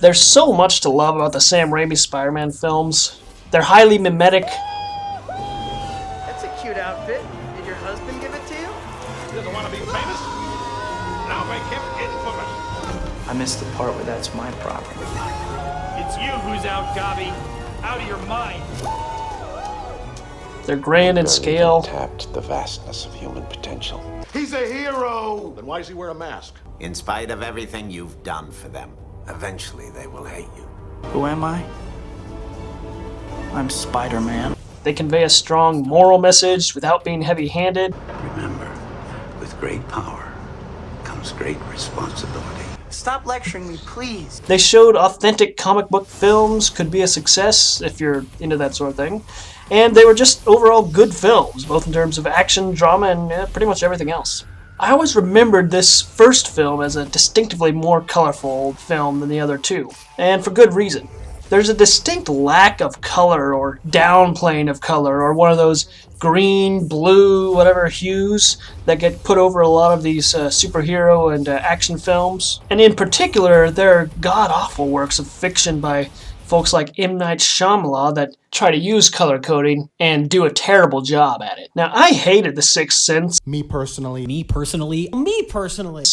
There's so much to love about the Sam Raimi Spider-Man films. They're highly mimetic. That's a cute outfit. Did your husband give it to you? He doesn't want to be famous? I'll make him infamous. I missed the part where that's my property. It's you who's out, Gobby. Out of your mind. They're grand in scale. Tapped the vastness of human potential. He's a hero! Then why does he wear a mask? In spite of everything you've done for them, eventually they will hate you. Who am I? I'm Spider-Man. They convey a strong moral message without being heavy-handed. Remember, with great power comes great responsibility. Stop lecturing me, please. They showed authentic comic book films could be a success if you're into that sort of thing. And they were just overall good films, both in terms of action, drama, and pretty much everything else. I always remembered this first film as a distinctively more colorful film than the other two, and for good reason. There's a distinct lack of color or downplaying of color or one of those green, blue, whatever hues that get put over a lot of these superhero and action films. And in particular, there are god-awful works of fiction by folks like M. Night Shyamalan that try to use color coding and do a terrible job at it. Now, I hated The Sixth Sense. Me personally.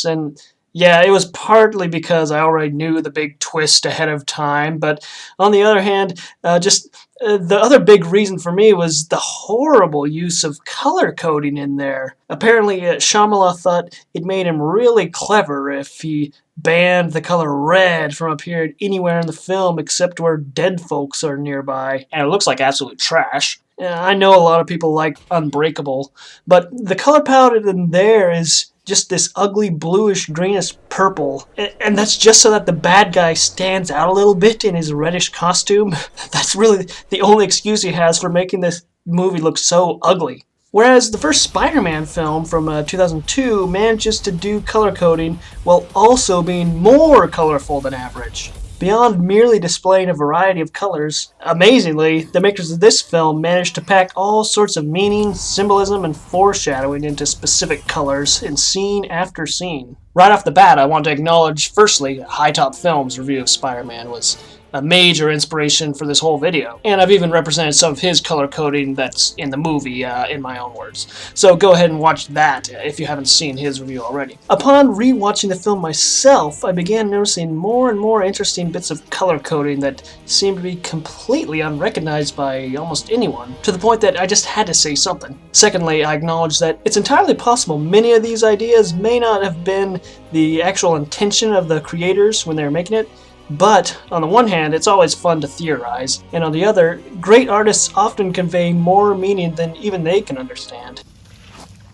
And yeah, it was partly because I already knew the big twist ahead of time, but on the other hand, the other big reason for me was the horrible use of color coding in there. Apparently, Shyamalan thought it made him really clever if he banned the color red from appearing anywhere in the film except where dead folks are nearby, and it looks like absolute trash. I know a lot of people like Unbreakable, but the color palette in there is just this ugly bluish greenish purple, and that's just so that the bad guy stands out a little bit in his reddish costume. That's really the only excuse he has for making this movie look so ugly. Whereas the first Spider-Man film from 2002 manages to do color coding while also being more colorful than average. Beyond merely displaying a variety of colors, amazingly, the makers of this film managed to pack all sorts of meaning, symbolism, and foreshadowing into specific colors in scene after scene. Right off the bat, I want to acknowledge, firstly, High Top Films' review of Spider-Man was a major inspiration for this whole video, and I've even represented some of his color coding that's in the movie in my own words. So go ahead and watch that if you haven't seen his review already. Upon rewatching the film myself, I began noticing more and more interesting bits of color coding that seemed to be completely unrecognized by almost anyone, to the point that I just had to say something. Secondly, I acknowledge that it's entirely possible many of these ideas may not have been the actual intention of the creators when they were making it, but on the one hand, it's always fun to theorize, and on the other, great artists often convey more meaning than even they can understand.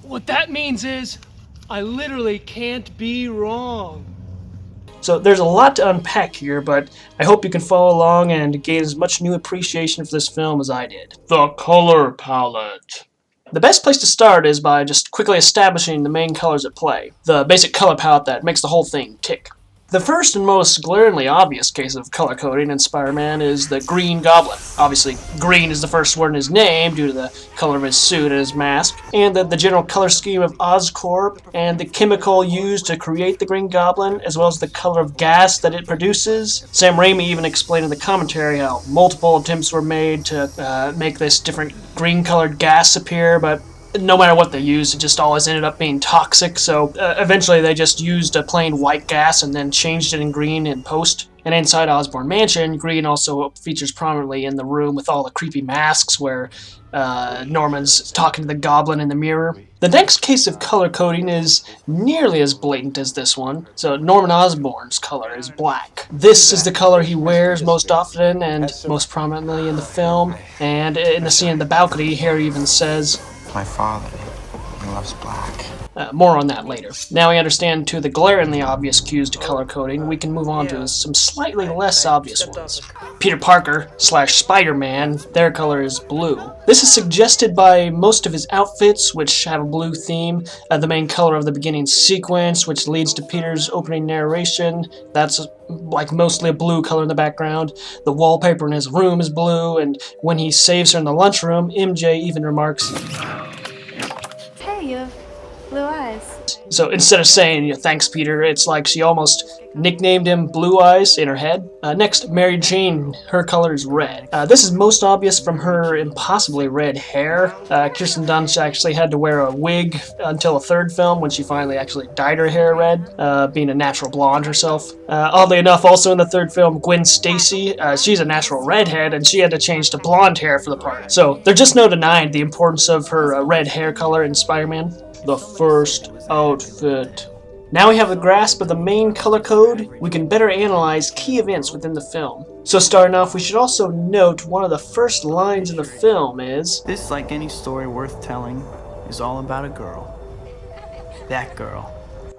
What that means is, I literally can't be wrong. So there's a lot to unpack here, but I hope you can follow along and gain as much new appreciation for this film as I did. The color palette. The best place to start is by just quickly establishing the main colors at play, the basic color palette that makes the whole thing tick. The first and most glaringly obvious case of color coding in Spider-Man is the Green Goblin. Obviously, green is the first word in his name due to the color of his suit and his mask, and the general color scheme of Oscorp, and the chemical used to create the Green Goblin, as well as the color of gas that it produces. Sam Raimi even explained in the commentary how multiple attempts were made to make this different green-colored gas appear, but no matter what they used, it just always ended up being toxic, so eventually they just used a plain white gas and then changed it in green in post. And inside Osborn Mansion, green also features prominently in the room with all the creepy masks where Norman's talking to the Goblin in the mirror. The next case of color coding is nearly as blatant as this one. So Norman Osborn's color is black. This is the color he wears most often and most prominently in the film, and in the scene in the balcony, Harry even says, My father, he loves black. More on that later. Now we understand to the glaringly obvious cues to color coding, we can move on to some slightly less obvious ones. Peter Parker / Spider-Man, their color is blue. This is suggested by most of his outfits, which have a blue theme. The main color of the beginning sequence, which leads to Peter's opening narration, that's like mostly a blue color in the background. The wallpaper in his room is blue, and when he saves her in the lunchroom, MJ even remarks, "Hey, you have blue eyes." So instead of saying, thanks, Peter, it's like she almost nicknamed him Blue Eyes in her head. Next, Mary Jane, her color is red. This is most obvious from her impossibly red hair. Kirsten Dunst actually had to wear a wig until the third film when she finally actually dyed her hair red, being a natural blonde herself. Oddly enough, also in the third film, Gwen Stacy, she's a natural redhead, and she had to change to blonde hair for the part. So there's just no denying the importance of her red hair color in Spider-Man. The first outfit. Now we have a grasp of the main color code, we can better analyze key events within the film. So starting off, we should also note one of the first lines in the film is, This, like any story worth telling, is all about a girl. That girl.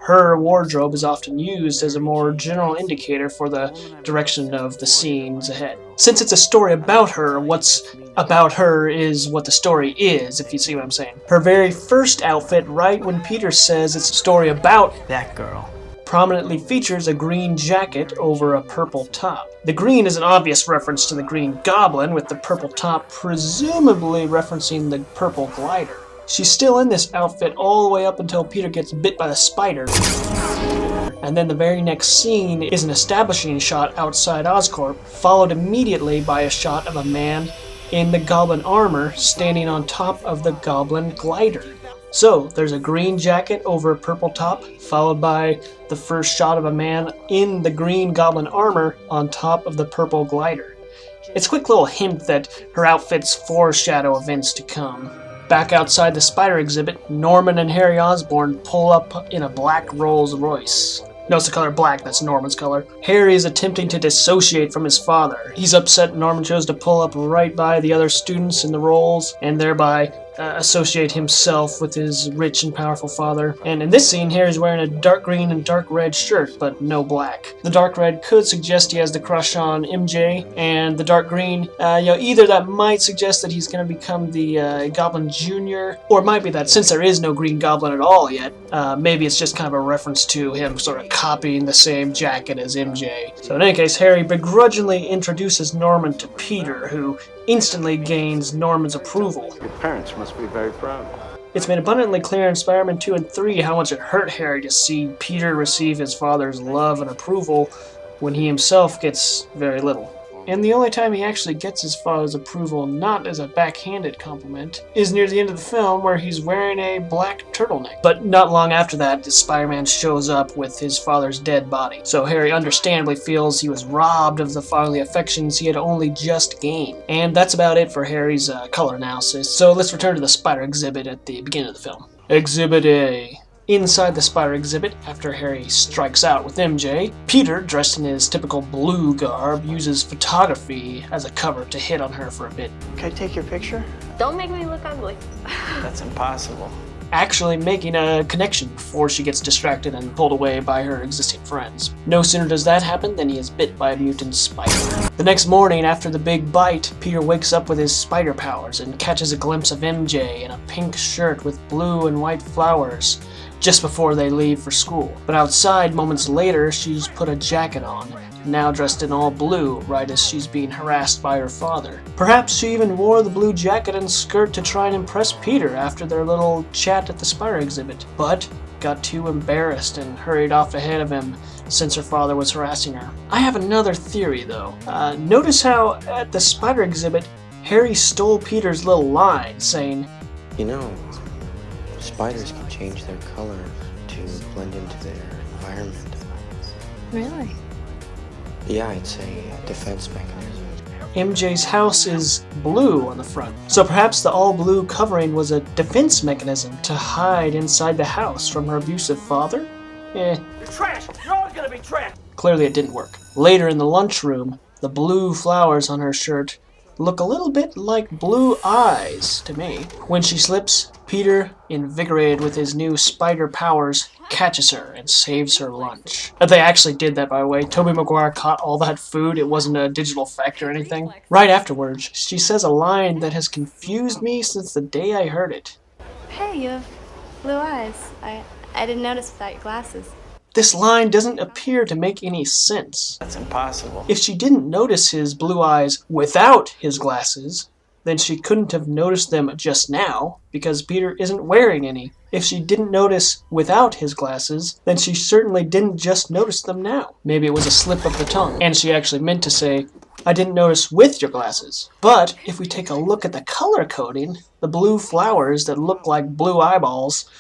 her wardrobe is often used as a more general indicator for the direction of the scenes ahead. Since it's a story about her, what's about her is what the story is, if you see what I'm saying. Her very first outfit, right when Peter says it's a story about That girl. prominently features a green jacket over a purple top. The green is an obvious reference to the Green Goblin, with the purple top presumably referencing the purple glider. She's still in this outfit all the way up until Peter gets bit by the spider. And then the very next scene is an establishing shot outside Oscorp, followed immediately by a shot of a man in the Goblin armor standing on top of the Goblin glider. So, there's a green jacket over a purple top, followed by the first shot of a man in the Green Goblin armor on top of the purple glider. It's a quick little hint that her outfits foreshadow events to come. Back outside the spider exhibit, Norman and Harry Osborn pull up in a black Rolls Royce. Notice the color black, that's Norman's color. Harry is attempting to dissociate from his father. He's upset Norman chose to pull up right by the other students in the Rolls, and thereby associate himself with his rich and powerful father. And in this scene, Harry's wearing a dark green and dark red shirt, but no black. The dark red could suggest he has the crush on MJ, and the dark green, either that might suggest that he's going to become the Goblin Jr., or it might be that since there is no Green Goblin at all yet, maybe it's just kind of a reference to him sort of copying the same jacket as MJ. So in any case, Harry begrudgingly introduces Norman to Peter, who instantly gains Norman's approval. Your parents must be very proud. It's made abundantly clear in Spider-Man 2 and 3 how much it hurt Harry to see Peter receive his father's love and approval when he himself gets very little. And the only time he actually gets his father's approval, not as a backhanded compliment, is near the end of the film where he's wearing a black turtleneck. But not long after that, Spider-Man shows up with his father's dead body. So Harry understandably feels he was robbed of the fatherly affections he had only just gained. And that's about it for Harry's color analysis. So let's return to the spider exhibit at the beginning of the film. Exhibit A. Inside the spider exhibit, after Harry strikes out with MJ, Peter, dressed in his typical blue garb, uses photography as a cover to hit on her for a bit. Can I take your picture? Don't make me look ugly. That's impossible. Actually making a connection before she gets distracted and pulled away by her existing friends. No sooner does that happen than he is bit by a mutant spider. The next morning, after the big bite, Peter wakes up with his spider powers and catches a glimpse of MJ in a pink shirt with blue and white flowers just before they leave for school. But outside, moments later, she's put a jacket on, now dressed in all blue, right as she's being harassed by her father. Perhaps she even wore the blue jacket and skirt to try and impress Peter after their little chat at the spider exhibit, but got too embarrassed and hurried off ahead of him since her father was harassing her. I have another theory though. Notice how at the spider exhibit, Harry stole Peter's little line saying, You know, spiders can change their color to blend into their environment. Really? Yeah, it's a defense mechanism. MJ's house is blue on the front, so perhaps the all-blue covering was a defense mechanism to hide inside the house from her abusive father? You're trash! You're always gonna be trash! Clearly it didn't work. Later in the lunchroom, the blue flowers on her shirt look a little bit like blue eyes to me. When she slips, Peter, invigorated with his new spider powers, catches her and saves her lunch. They actually did that, by the way. Tobey Maguire caught all that food. It wasn't a digital effect or anything. Right afterwards, she says a line that has confused me since the day I heard it. Hey, you have blue eyes. I didn't notice without your glasses. This line doesn't appear to make any sense. That's impossible. If she didn't notice his blue eyes without his glasses, then she couldn't have noticed them just now, because Peter isn't wearing any. If she didn't notice without his glasses, then she certainly didn't just notice them now. Maybe it was a slip of the tongue, and she actually meant to say, I didn't notice with your glasses. But if we take a look at the color coding, the blue flowers that look like blue eyeballs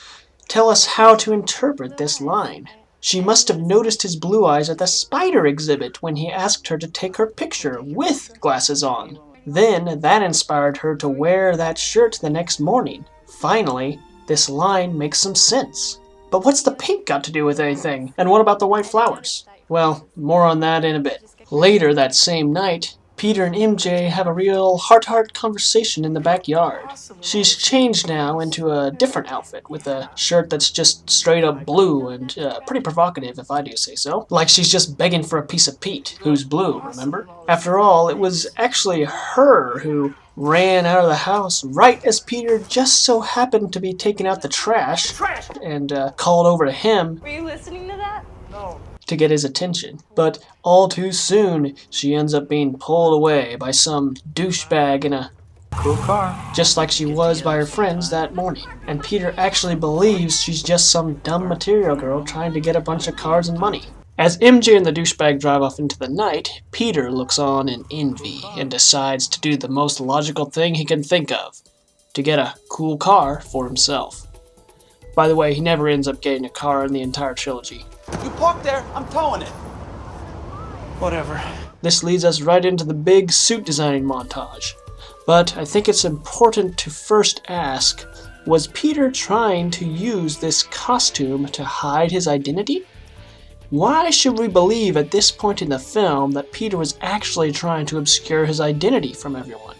tell us how to interpret this line. She must have noticed his blue eyes at the spider exhibit when he asked her to take her picture with glasses on. Then that inspired her to wear that shirt the next morning. Finally, this line makes some sense. But what's the pink got to do with anything? And what about the white flowers? Well, more on that in a bit. Later that same night, Peter and MJ have a real heart-to-heart conversation in the backyard. She's changed now into a different outfit with a shirt that's just straight up blue and pretty provocative if I do say so. Like she's just begging for a piece of Pete, who's blue, remember? After all, it was actually her who ran out of the house right as Peter just so happened to be taking out the trash and called over to him. Were you listening to that? No. To get his attention. But all too soon, she ends up being pulled away by some douchebag in a Cool car. just like she was by her friends that morning. And Peter actually believes she's just some dumb material girl trying to get a bunch of cars and money. As MJ and the douchebag drive off into the night, Peter looks on in envy and decides to do the most logical thing he can think of, to get a cool car for himself. By the way, he never ends up getting a car in the entire trilogy. You park there, I'm towing it. Whatever. This leads us right into the big suit designing montage. But I think it's important to first ask, was Peter trying to use this costume to hide his identity? Why should we believe at this point in the film that Peter was actually trying to obscure his identity from everyone?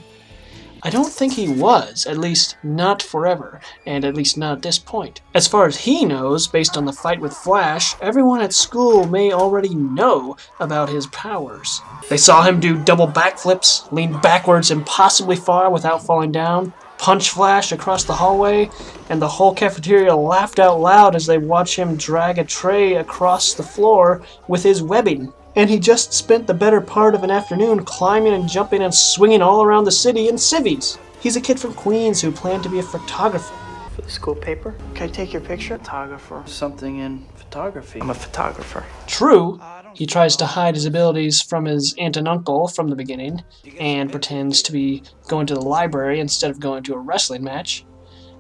I don't think he was, at least not forever, and at least not at this point. As far as he knows, based on the fight with Flash, everyone at school may already know about his powers. They saw him do double backflips, lean backwards impossibly far without falling down, punch Flash across the hallway, and the whole cafeteria laughed out loud as they watched him drag a tray across the floor with his webbing. And he just spent the better part of an afternoon climbing and jumping and swinging all around the city in civvies. He's a kid from Queens who planned to be a photographer. For the school paper? Can I take your picture? Photographer. Something in photography. I'm a photographer. True, he tries to hide his abilities from his aunt and uncle from the beginning, and pretends to be going to the library instead of going to a wrestling match.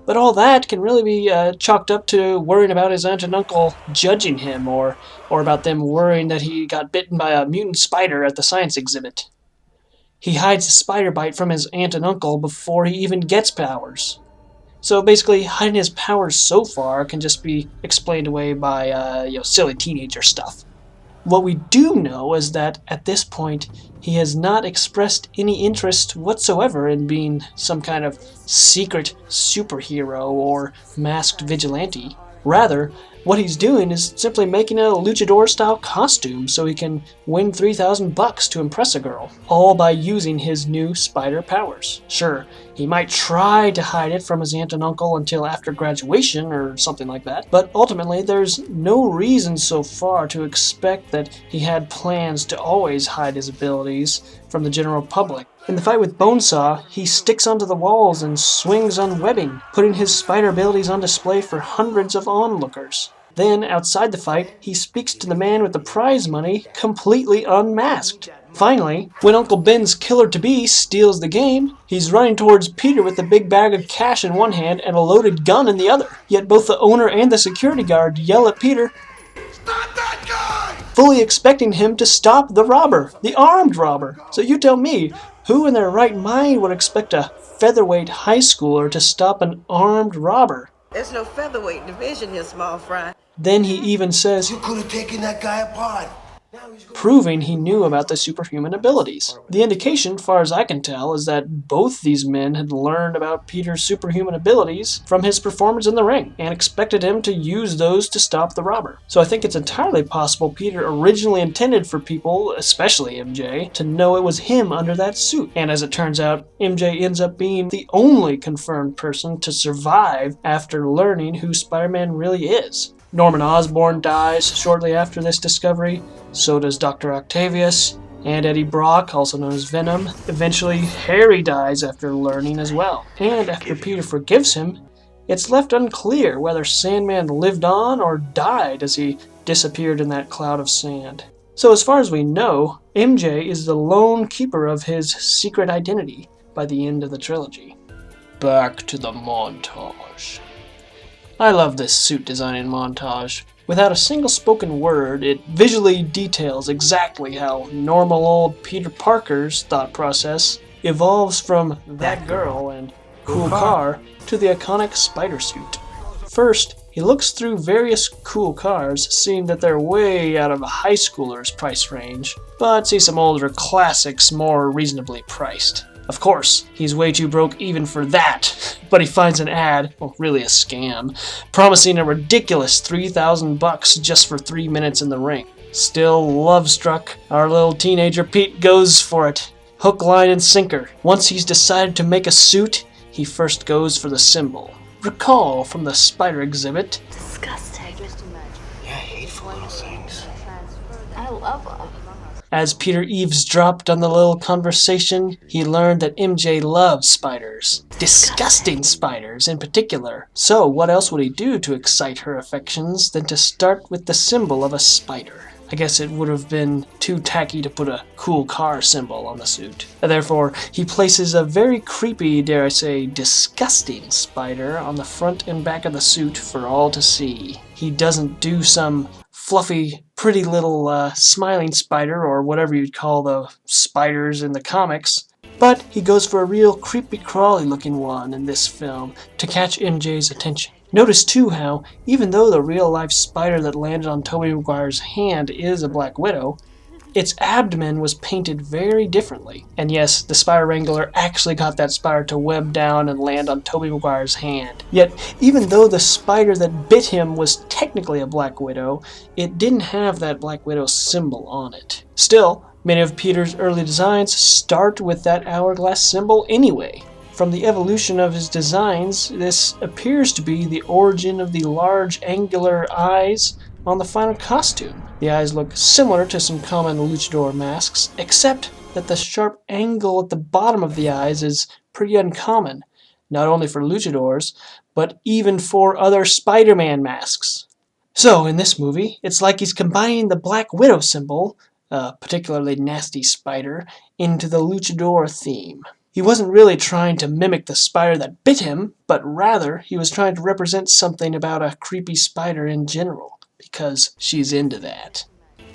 But all that can really be chalked up to worrying about his aunt and uncle judging him, or about them worrying that he got bitten by a mutant spider at the science exhibit. He hides the spider bite from his aunt and uncle before he even gets powers. So basically, hiding his powers so far can just be explained away by silly teenager stuff. What we do know is that at this point, he has not expressed any interest whatsoever in being some kind of secret superhero or masked vigilante. Rather, what he's doing is simply making a luchador-style costume so he can win $3,000 to impress a girl, all by using his new spider powers. Sure, he might try to hide it from his aunt and uncle until after graduation or something like that, but ultimately there's no reason so far to expect that he had plans to always hide his abilities from the general public. In the fight with Bonesaw, he sticks onto the walls and swings on webbing, putting his spider abilities on display for hundreds of onlookers. Then, outside the fight, he speaks to the man with the prize money completely unmasked. Finally, when Uncle Ben's killer-to-be steals the game, he's running towards Peter with a big bag of cash in one hand and a loaded gun in the other. Yet both the owner and the security guard yell at Peter, "Stop that guy!" fully expecting him to stop the robber, the armed robber. So you tell me, who in their right mind would expect a featherweight high schooler to stop an armed robber? There's no featherweight division here, small fry. Then he even says, You could have taken that guy apart. proving he knew about the superhuman abilities. The indication, far as I can tell, is that both these men had learned about Peter's superhuman abilities from his performance in the ring, and expected him to use those to stop the robber. So I think it's entirely possible Peter originally intended for people, especially MJ, to know it was him under that suit. And as it turns out, MJ ends up being the only confirmed person to survive after learning who Spider-Man really is. Norman Osborn dies shortly after this discovery, so does Dr. Octavius, and Eddie Brock, also known as Venom. Eventually, Harry dies after learning as well. And after Peter forgives him, it's left unclear whether Sandman lived on or died as he disappeared in that cloud of sand. So as far as we know, MJ is the lone keeper of his secret identity by the end of the trilogy. Back to the montage. I love this suit design montage. Without a single spoken word, it visually details exactly how normal old Peter Parker's thought process evolves from that girl and cool car to the iconic spider suit. First, he looks through various cool cars, seeing that they're way out of a high schooler's price range, but sees some older classics more reasonably priced. Of course, he's way too broke even for that, but he finds an ad, well, really a scam, promising a ridiculous $3,000 just for 3 minutes in the ring. Still love-struck, our little teenager Pete goes for it. Hook, line, and sinker. Once he's decided to make a suit, he first goes for the symbol. Recall from the spider exhibit. Disgusting. Yeah, hateful little things. I love them. As Peter eavesdropped on the little conversation, he learned that MJ loves spiders. Disgusting spiders in particular. So what else would he do to excite her affections than to start with the symbol of a spider? I guess it would have been too tacky to put a cool car symbol on the suit. Therefore, he places a very creepy, dare I say, disgusting spider on the front and back of the suit for all to see. He doesn't do some fluffy, pretty little smiling spider, or whatever you'd call the spiders in the comics, but he goes for a real creepy-crawly looking one in this film to catch MJ's attention. Notice too how, even though the real-life spider that landed on Tobey Maguire's hand is a Black Widow, its abdomen was painted very differently. And yes, the Spider Wrangler actually got that spider to web down and land on Tobey Maguire's hand. Yet, even though the spider that bit him was technically a Black Widow, it didn't have that Black Widow symbol on it. Still, many of Peter's early designs start with that hourglass symbol anyway. From the evolution of his designs, this appears to be the origin of the large angular eyes on the final costume. The eyes look similar to some common luchador masks, except that the sharp angle at the bottom of the eyes is pretty uncommon, not only for luchadors, but even for other Spider-Man masks. So, in this movie, it's like he's combining the Black Widow symbol, a particularly nasty spider, into the luchador theme. He wasn't really trying to mimic the spider that bit him, but rather he was trying to represent something about a creepy spider in general, because she's into that.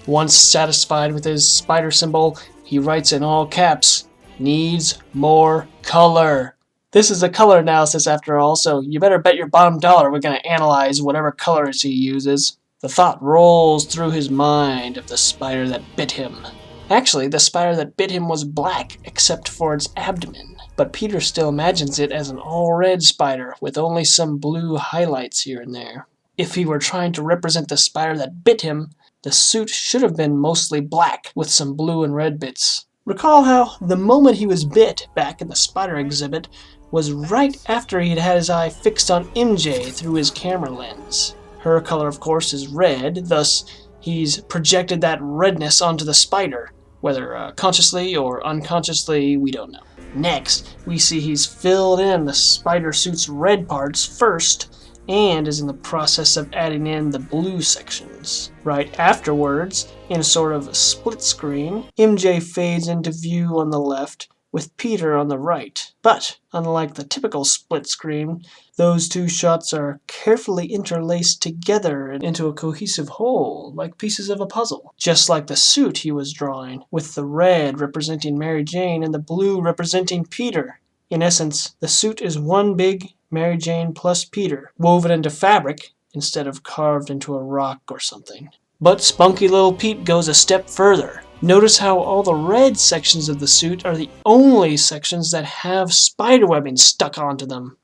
Once satisfied with his spider symbol, he writes in all caps, "Needs more color." This is a color analysis after all, so you better bet your bottom dollar we're going to analyze whatever colors he uses. The thought rolls through his mind of the spider that bit him. Actually, the spider that bit him was black, except for its abdomen. But Peter still imagines it as an all-red spider, with only some blue highlights here and there. If he were trying to represent the spider that bit him, the suit should have been mostly black, with some blue and red bits. Recall how the moment he was bit, back in the spider exhibit, was right after he'd had his eye fixed on MJ through his camera lens. Her color, of course, is red, thus he's projected that redness onto the spider. Whether consciously or unconsciously, we don't know. Next, we see he's filled in the spider suit's red parts first, and is in the process of adding in the blue sections. Right afterwards, in a sort of split screen, MJ fades into view on the left, with Peter on the right. But, unlike the typical split screen, those two shots are carefully interlaced together into a cohesive whole, like pieces of a puzzle. Just like the suit he was drawing, with the red representing Mary Jane and the blue representing Peter. In essence, the suit is one big Mary Jane plus Peter, woven into fabric instead of carved into a rock or something. But spunky little Pete goes a step further. Notice how all the red sections of the suit are the only sections that have spiderwebbing stuck onto them.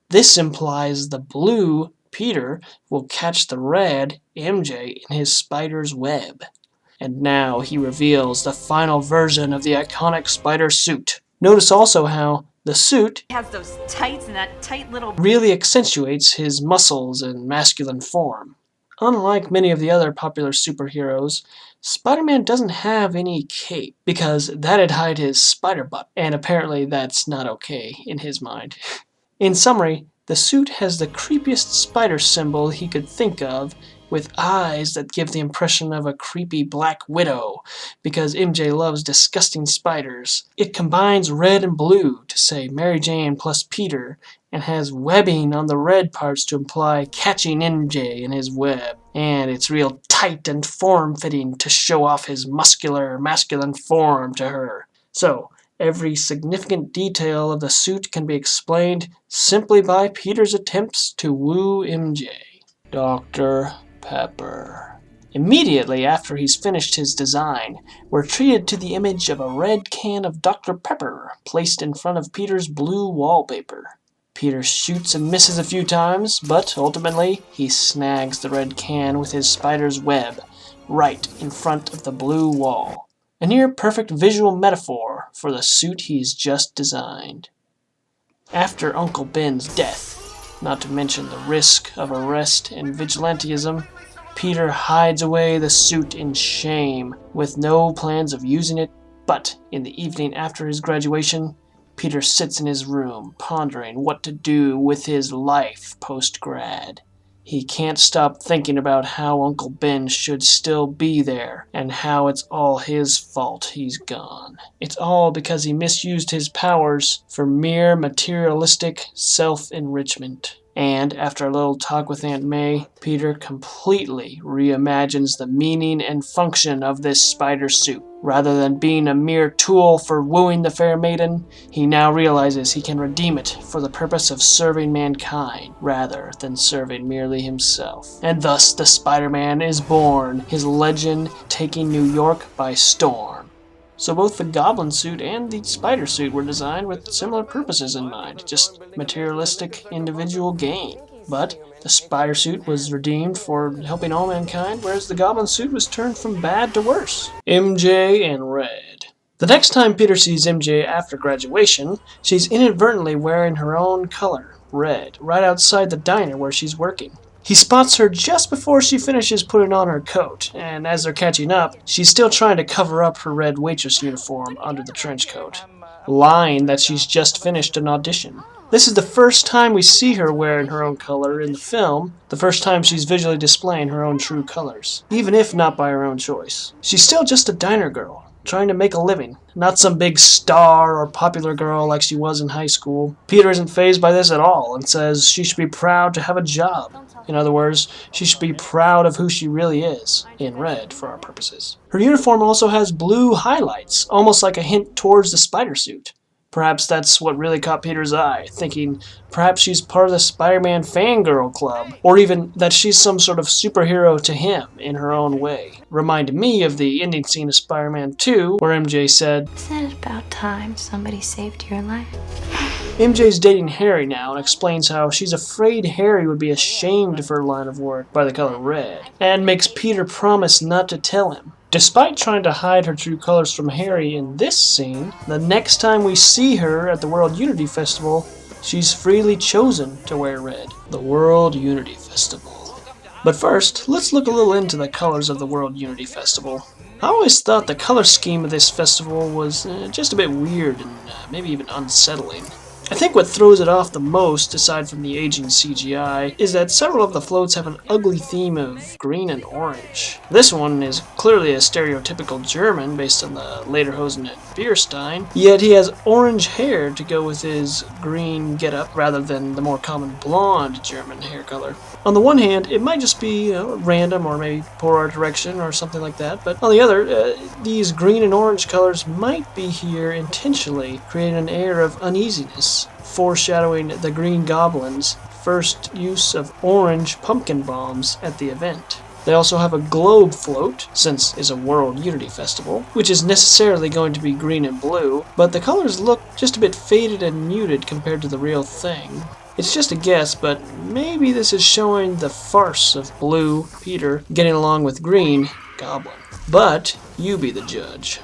This implies the blue, Peter, will catch the red, MJ, in his spider's web. And now he reveals the final version of the iconic spider suit. Notice also how the suit has those tights and that tight little really accentuates his muscles and masculine form. Unlike many of the other popular superheroes, Spider-Man doesn't have any cape, because that'd hide his spider butt, and apparently that's not okay in his mind. In summary, The suit has the creepiest spider symbol he could think of, with eyes that give the impression of a creepy black widow, because MJ loves disgusting spiders. It combines red and blue to say Mary Jane plus Peter, and has webbing on the red parts to imply catching MJ in his web. And it's real tight and form-fitting to show off his muscular, masculine form to her. So, every significant detail of the suit can be explained simply by Peter's attempts to woo MJ. Dr. Pepper. Immediately after he's finished his design, we're treated to the image of a red can of Dr. Pepper placed in front of Peter's blue wallpaper. Peter shoots and misses a few times, but ultimately he snags the red can with his spider's web right in front of the blue wall. A near-perfect visual metaphor for the suit he's just designed. After Uncle Ben's death, not to mention the risk of arrest and vigilantism, Peter hides away the suit in shame, with no plans of using it, but in the evening after his graduation, Peter sits in his room, pondering what to do with his life post-grad. He can't stop thinking about how Uncle Ben should still be there, and how it's all his fault he's gone. It's all because he misused his powers for mere materialistic self-enrichment. And after a little talk with Aunt May, Peter completely reimagines the meaning and function of this spider suit. Rather than being a mere tool for wooing the fair maiden, he now realizes he can redeem it for the purpose of serving mankind, rather than serving merely himself. And thus the Spider-Man is born, his legend taking New York by storm. So both the Goblin suit and the spider suit were designed with similar purposes in mind, just materialistic individual gain. But the spider suit was redeemed for helping all mankind, whereas the Goblin suit was turned from bad to worse. MJ and Red. The next time Peter sees MJ after graduation, she's inadvertently wearing her own color, red, right outside the diner where she's working. He spots her just before she finishes putting on her coat, and as they're catching up, she's still trying to cover up her red waitress uniform under the trench coat, lying that she's just finished an audition. This is the first time we see her wearing her own color in the film, the first time she's visually displaying her own true colors, even if not by her own choice. She's still just a diner girl, trying to make a living, not some big star or popular girl like she was in high school. Peter isn't fazed by this at all and says she should be proud to have a job. In other words, she should be proud of who she really is, in red for our purposes. Her uniform also has blue highlights, almost like a hint towards the spider suit. Perhaps that's what really caught Peter's eye, thinking perhaps she's part of the Spider-Man fangirl club, or even that she's some sort of superhero to him in her own way. Reminded me of the ending scene of Spider-Man 2, where MJ said, "Isn't it about time somebody saved your life?" MJ's dating Harry now and explains how she's afraid Harry would be ashamed of her line of work by the color red, and makes Peter promise not to tell him. Despite trying to hide her true colors from Harry in this scene, the next time we see her at the World Unity Festival, she's freely chosen to wear red. The World Unity Festival. But first, let's look a little into the colors of the World Unity Festival. I always thought the color scheme of this festival was just a bit weird and maybe even unsettling. I think what throws it off the most, aside from the aging CGI, is that several of the floats have an ugly theme of green and orange. This one is clearly a stereotypical German based on the Lederhosen and Bierstein, yet he has orange hair to go with his green getup rather than the more common blonde German hair color. On the one hand, it might just be random or maybe poor art direction or something like that, but on the other, these green and orange colors might be here intentionally, creating an air of uneasiness, foreshadowing the Green Goblin's first use of orange pumpkin bombs at the event. They also have a globe float, since it's a World Unity Festival, which is necessarily going to be green and blue, but the colors look just a bit faded and muted compared to the real thing. It's just a guess, but maybe this is showing the farce of blue, Peter, getting along with green, Goblin. But you be the judge.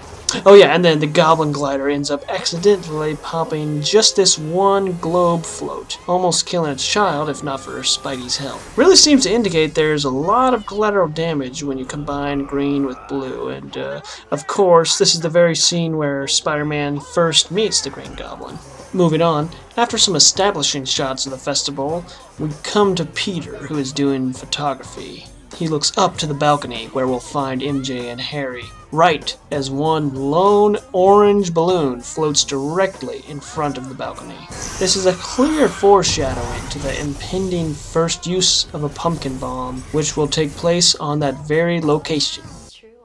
Oh yeah, and then the Goblin glider ends up accidentally popping just this one globe float, almost killing its child if not for Spidey's help. Really seems to indicate there's a lot of collateral damage when you combine green with blue, and of course this is the very scene where Spider-Man first meets the Green Goblin. Moving on, after some establishing shots of the festival, we come to Peter, who is doing photography. He looks up to the balcony where we'll find MJ and Harry, right as one lone orange balloon floats directly in front of the balcony. This is a clear foreshadowing to the impending first use of a pumpkin bomb, which will take place on that very location.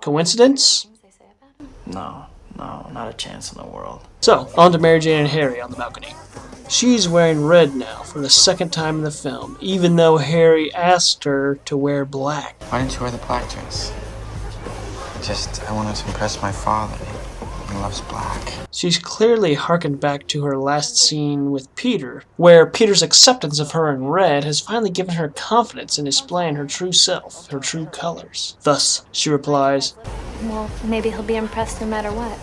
Coincidence? No, not a chance in the world. So, on to Mary Jane and Harry on the balcony. She's wearing red now for the second time in the film, even though Harry asked her to wear black. Why didn't you wear the black dress? I wanted to impress my father. He loves black. She's clearly harkened back to her last scene with Peter, where Peter's acceptance of her in red has finally given her confidence in displaying her true self, her true colors. Thus, she replies, Well, maybe he'll be impressed no matter what.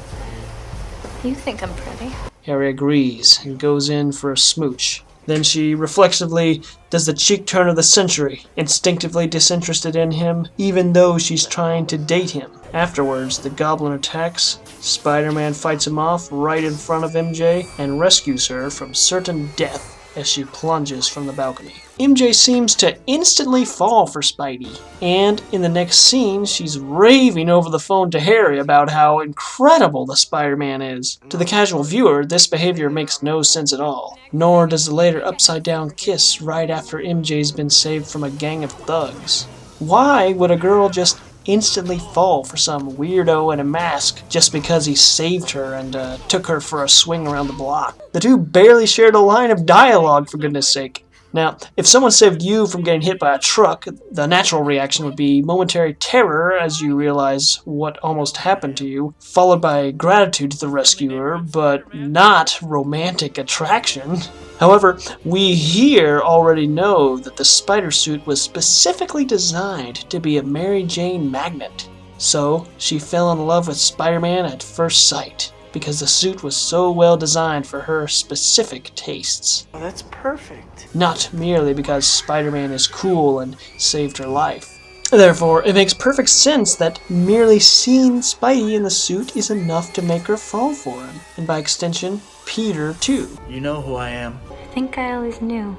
You think I'm pretty. Harry agrees and goes in for a smooch. Then she reflexively does the cheek turn of the century, instinctively disinterested in him, even though she's trying to date him. Afterwards, the Goblin attacks, Spider-Man fights him off right in front of MJ, and rescues her from certain death as she plunges from the balcony. MJ seems to instantly fall for Spidey, and in the next scene, she's raving over the phone to Harry about how incredible the Spider-Man is. To the casual viewer, this behavior makes no sense at all, nor does the later upside-down kiss right after MJ's been saved from a gang of thugs. Why would a girl just instantly fall for some weirdo in a mask just because he saved her and took her for a swing around the block? The two barely shared a line of dialogue, for goodness sake. Now, if someone saved you from getting hit by a truck, the natural reaction would be momentary terror as you realize what almost happened to you, followed by gratitude to the rescuer, but not romantic attraction. However, we here already know that the spider suit was specifically designed to be a Mary Jane magnet. So, she fell in love with Spider-Man at first sight, because the suit was so well designed for her specific tastes. Oh, that's perfect. Not merely because Spider-Man is cool and saved her life. Therefore, it makes perfect sense that merely seeing Spidey in the suit is enough to make her fall for him, and by extension, Peter too. You know who I am. I think I always knew.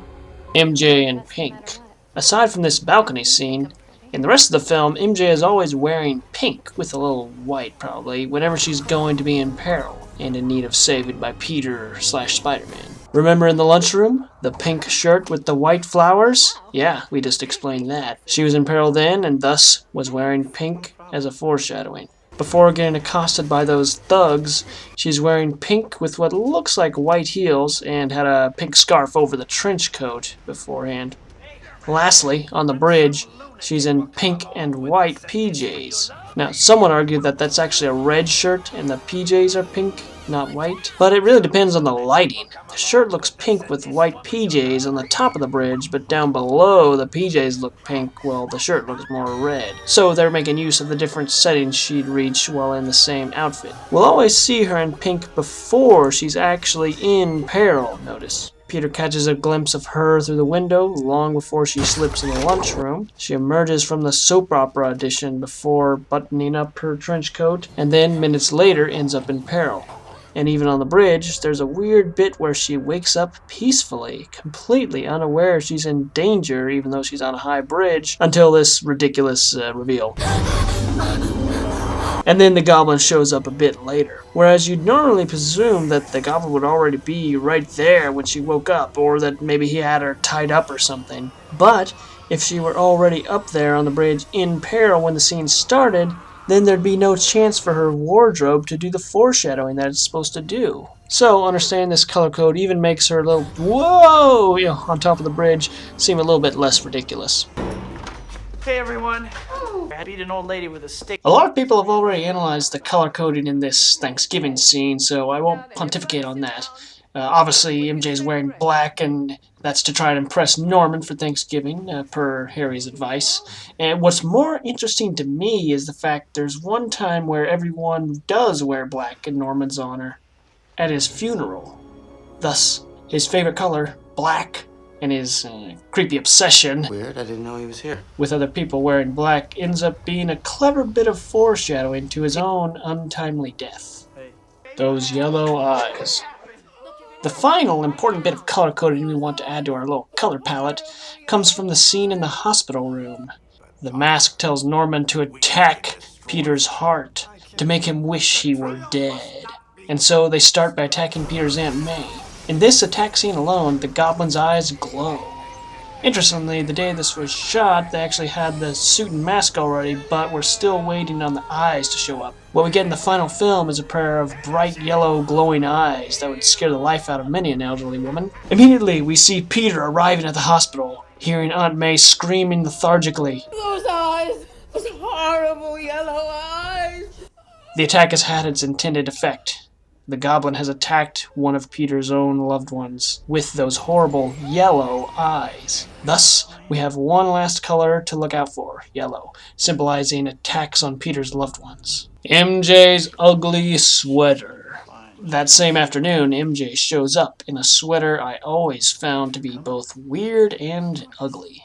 MJ in pink. Aside from this balcony scene, in the rest of the film, MJ is always wearing pink, with a little white probably, whenever she's going to be in peril and in need of saving by Peter/Spider-Man. Remember in the lunchroom? The pink shirt with the white flowers? Yeah, we just explained that. She was in peril then, and thus was wearing pink as a foreshadowing. Before getting accosted by those thugs, she's wearing pink with what looks like white heels and had a pink scarf over the trench coat beforehand. Lastly, on the bridge, she's in pink and white PJs. Now, someone argued that that's actually a red shirt and the PJs are pink, not white. But it really depends on the lighting. The shirt looks pink with white PJs on the top of the bridge, but down below the PJs look pink while the shirt looks more red. So they're making use of the different settings she'd reach while in the same outfit. We'll always see her in pink before she's actually in peril, notice. Peter catches a glimpse of her through the window long before she slips in the lunchroom. She emerges from the soap opera audition before buttoning up her trench coat, and then minutes later ends up in peril. And even on the bridge, there's a weird bit where she wakes up peacefully, completely unaware she's in danger even though she's on a high bridge, until this ridiculous reveal. And then the Goblin shows up a bit later. Whereas you'd normally presume that the Goblin would already be right there when she woke up, or that maybe he had her tied up or something. But if she were already up there on the bridge in peril when the scene started, then there'd be no chance for her wardrobe to do the foreshadowing that it's supposed to do. So understanding this color code even makes her little whoa, on top of the bridge seem a little bit less ridiculous. Hey everyone. I beat an old lady with a stick. A lot of people have already analyzed the color coding in this Thanksgiving scene, so I won't pontificate on that. Obviously, MJ's wearing black, and that's to try and impress Norman for Thanksgiving, per Harry's advice. And what's more interesting to me is the fact there's one time where everyone does wear black in Norman's honor, at his funeral. Thus, his favorite color, black, and his creepy obsession Weird, I didn't know he was here. with other people wearing black ends up being a clever bit of foreshadowing to his own untimely death. Those yellow eyes. The final important bit of color coding we want to add to our little color palette comes from the scene in the hospital room. The mask tells Norman to attack Peter's heart, to make him wish he were dead. And so they start by attacking Peter's Aunt May. In this attack scene alone, the Goblin's eyes glow. Interestingly, the day this was shot, they actually had the suit and mask already, but we're still waiting on the eyes to show up. What we get in the final film is a pair of bright yellow glowing eyes that would scare the life out of many an elderly woman. Immediately, we see Peter arriving at the hospital, hearing Aunt May screaming lethargically. Those eyes! Those horrible yellow eyes! The attack has had its intended effect. The Goblin has attacked one of Peter's own loved ones with those horrible yellow eyes. Thus, we have one last color to look out for, yellow, symbolizing attacks on Peter's loved ones. MJ's ugly sweater. That same afternoon, MJ shows up in a sweater I always found to be both weird and ugly.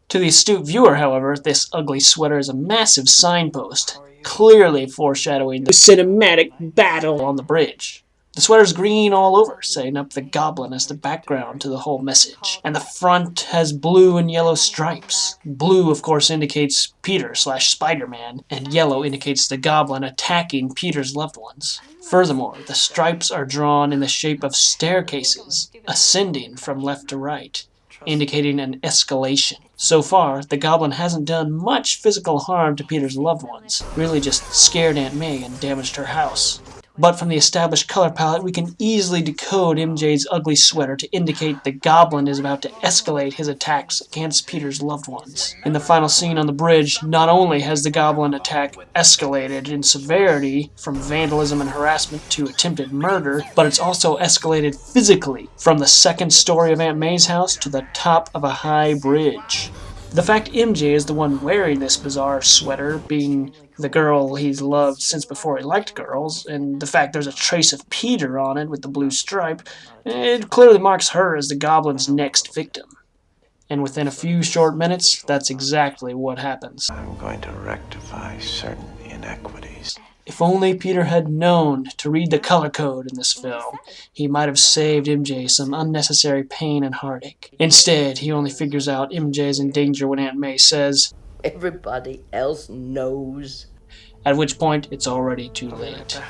To the astute viewer, however, this ugly sweater is a massive signpost, clearly foreshadowing the cinematic battle on the bridge. The sweater's green all over, setting up the Goblin as the background to the whole message. And the front has blue and yellow stripes. Blue, of course, indicates Peter/Spider-Man, and yellow indicates the Goblin attacking Peter's loved ones. Furthermore, the stripes are drawn in the shape of staircases, ascending from left to right, indicating an escalation. So far, the Goblin hasn't done much physical harm to Peter's loved ones, really just scared Aunt May and damaged her house. But from the established color palette, we can easily decode MJ's ugly sweater to indicate the Goblin is about to escalate his attacks against Peter's loved ones. In the final scene on the bridge, not only has the Goblin attack escalated in severity from vandalism and harassment to attempted murder, but it's also escalated physically from the second story of Aunt May's house to the top of a high bridge. The fact MJ is the one wearing this bizarre sweater, being the girl he's loved since before he liked girls, and the fact there's a trace of Peter on it with the blue stripe, it clearly marks her as the Goblin's next victim. And within a few short minutes, that's exactly what happens. I'm going to rectify certain inequities. If only Peter had known to read the color code in this film, he might have saved MJ some unnecessary pain and heartache. Instead, he only figures out MJ is in danger when Aunt May says, Everybody else knows. at which point it's already too late.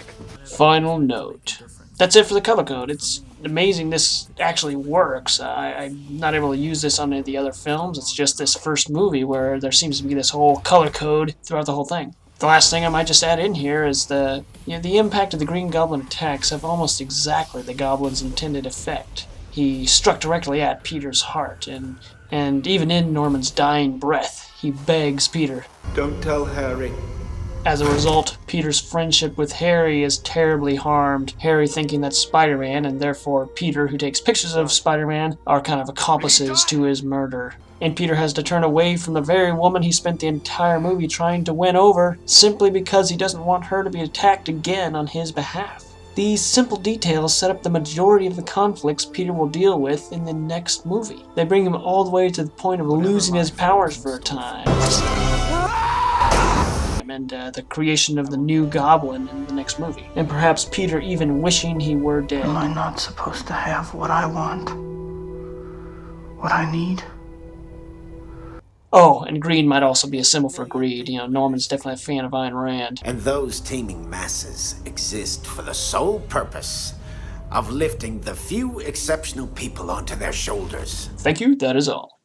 Final note. That's it for the color code. It's amazing this actually works. I'm not able to use this on any of the other films. It's just this first movie where there seems to be this whole color code throughout the whole thing. The last thing I might just add in here is the impact of the Green Goblin attacks have almost exactly the Goblin's intended effect. He struck directly at Peter's heart, and even in Norman's dying breath, he begs Peter. Don't tell Harry. As a result, Peter's friendship with Harry is terribly harmed, Harry thinking that Spider-Man, and therefore Peter, who takes pictures of Spider-Man, are kind of accomplices to his murder. And Peter has to turn away from the very woman he spent the entire movie trying to win over, simply because he doesn't want her to be attacked again on his behalf. These simple details set up the majority of the conflicts Peter will deal with in the next movie. They bring him all the way to the point of losing his powers for a time. And the creation of the new Goblin in the next movie. And perhaps Peter even wishing he were dead. Am I not supposed to have what I want? What I need? Oh, and green might also be a symbol for greed. Norman's definitely a fan of Ayn Rand. And those teeming masses exist for the sole purpose of lifting the few exceptional people onto their shoulders. Thank you, that is all.